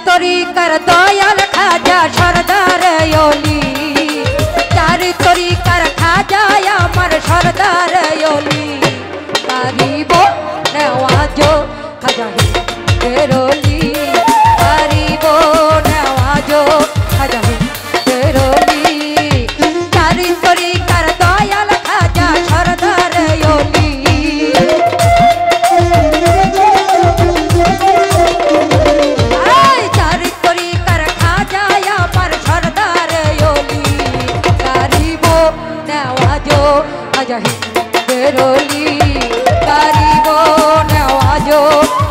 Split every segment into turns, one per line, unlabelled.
তরিকার দয়াল খাজা সরদার ওলি, চার তরিকার খাজা আমার সরদার ওলি, কারিব নেওয়াজ খাজা হিন্দের ওলি, কারিব নেওয়াজ খাজা হিন্দের ওলি, চার তরিকার দয়াল খাজা সরদার ওলি। খাজা হিন্দের ওলি, কারিব নেওয়াজ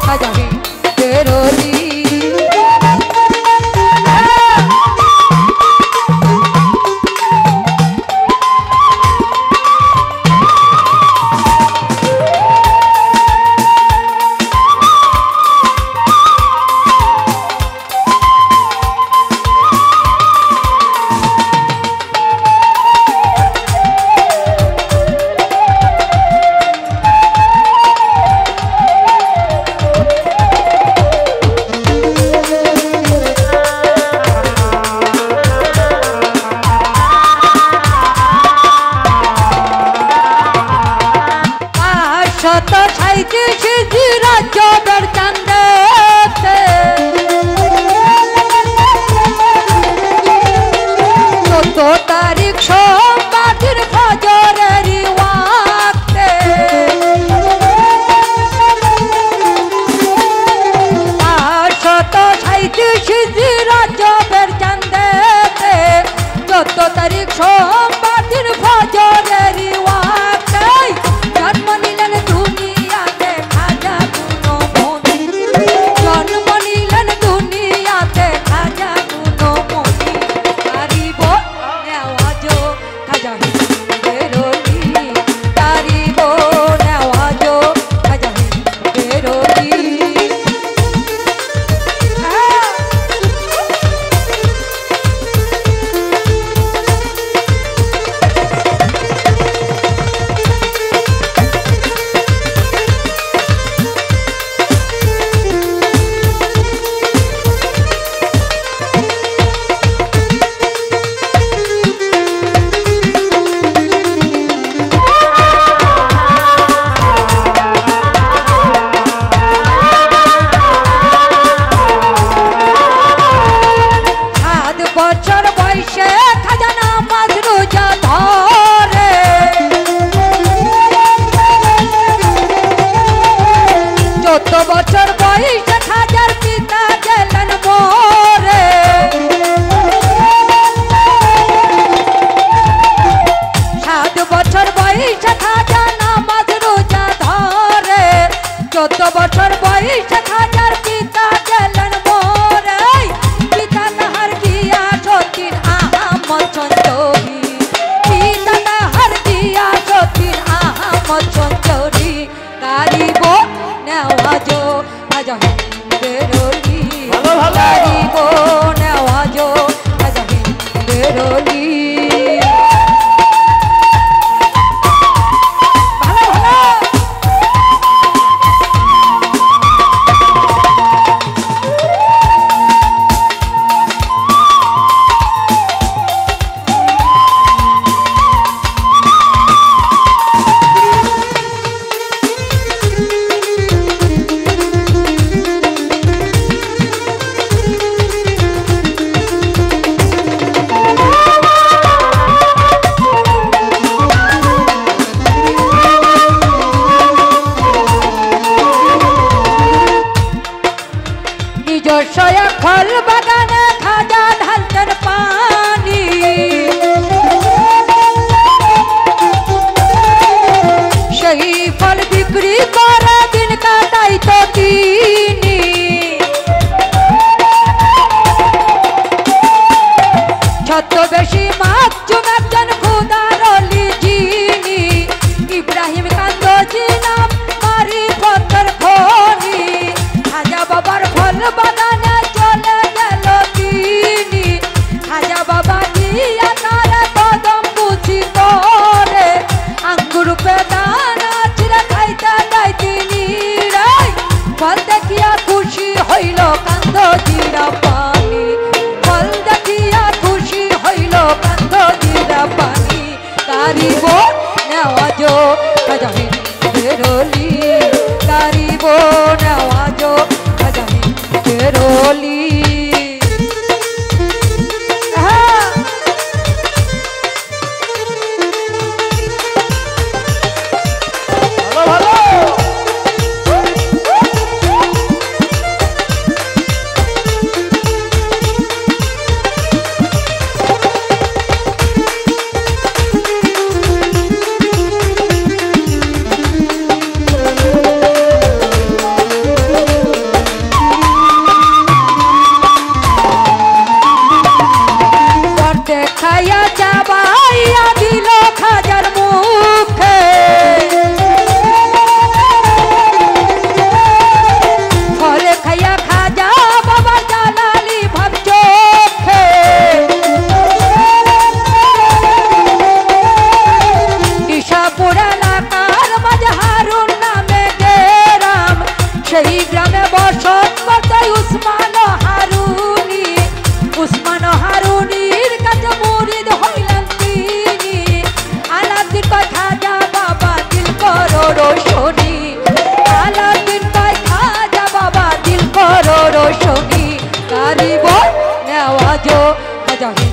খাজা হিন্দের ওলি। শত সাঁইত্রিশ রাজ্যের চাঁদেতে চোদ্দ তারিখ সোমবারের ফজরের ওয়াক্তে, শত সাঁইত্রিশ রাজ্যের চাঁদেতে চোদ্দ তারিখ সোমবারের ফজরের ওয়াক্তে জন্ম নিলেন দুনিয়াতে খাজা গুণমণি, জন্ম নিলেন দুনিয়াতে খাজা গুণমণি, কারিব নেওয়াজ খাজা হিন্দের ওলি, কারিব নেওয়াজ খাজা হিন্দের ওলি। বছর বয়সে খাজা নামাজ রোজা ধরে, 14 বছর বয়সে খাজার পিতা গেলেন মরে, 7 বছর বয়সে খাজা নামাজ রোজা ধরে, 14 বছর বয়সে খাজার পিতা গেলেন মরে, পিতা তাহার গিয়া সতীন আহমদ চঞ্চরি, পিতা তাহার গিয়া সতীন আহমদ চঞ্চরি, কারিব নেওয়াজ খাজা হিন্দের ওলি, কারিব নেওয়াজ খাজা হিন্দের ওলি। নিজস্ব ফল বাগানে খাজা ঢালতেন পানি, সেই ফল বিক্রি করে দিন কাটাইত তিনি, ছদ্মবেশী মাকজুম একজন খুদার ওলি যিনি, ইব্রাহিম কান্দজি নাম মারিফতের খনি, খাজা বাবার ফল বাগানে চলে গেল তিনি, খাজা বাবা দিয়া তারা কদম বুঝি করে, আঙ্গুর বেদানা চিরা খাইতে দেয় তিনি রে, ফল দেখিয়া খুশি হইল কান্দজিরা। জাহিদ